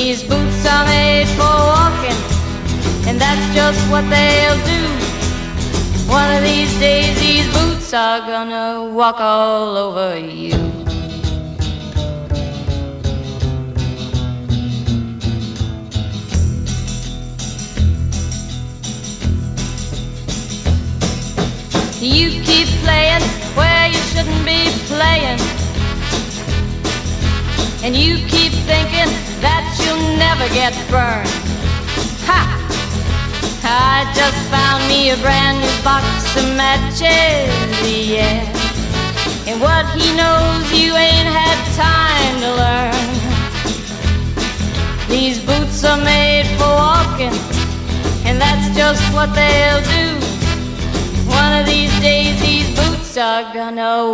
These boots are made for walking, and that's just what they'll do. One of these days these boots are gonna walk all over you. You keep playing where you shouldn't be playing, and you keep thinking that you'll never get burned. Ha! I just found me a brand new box of matches, yeah. And what he knows you ain't had time to learn. These boots are made for walking, and that's just what they'll do. One of these days these boots are gonna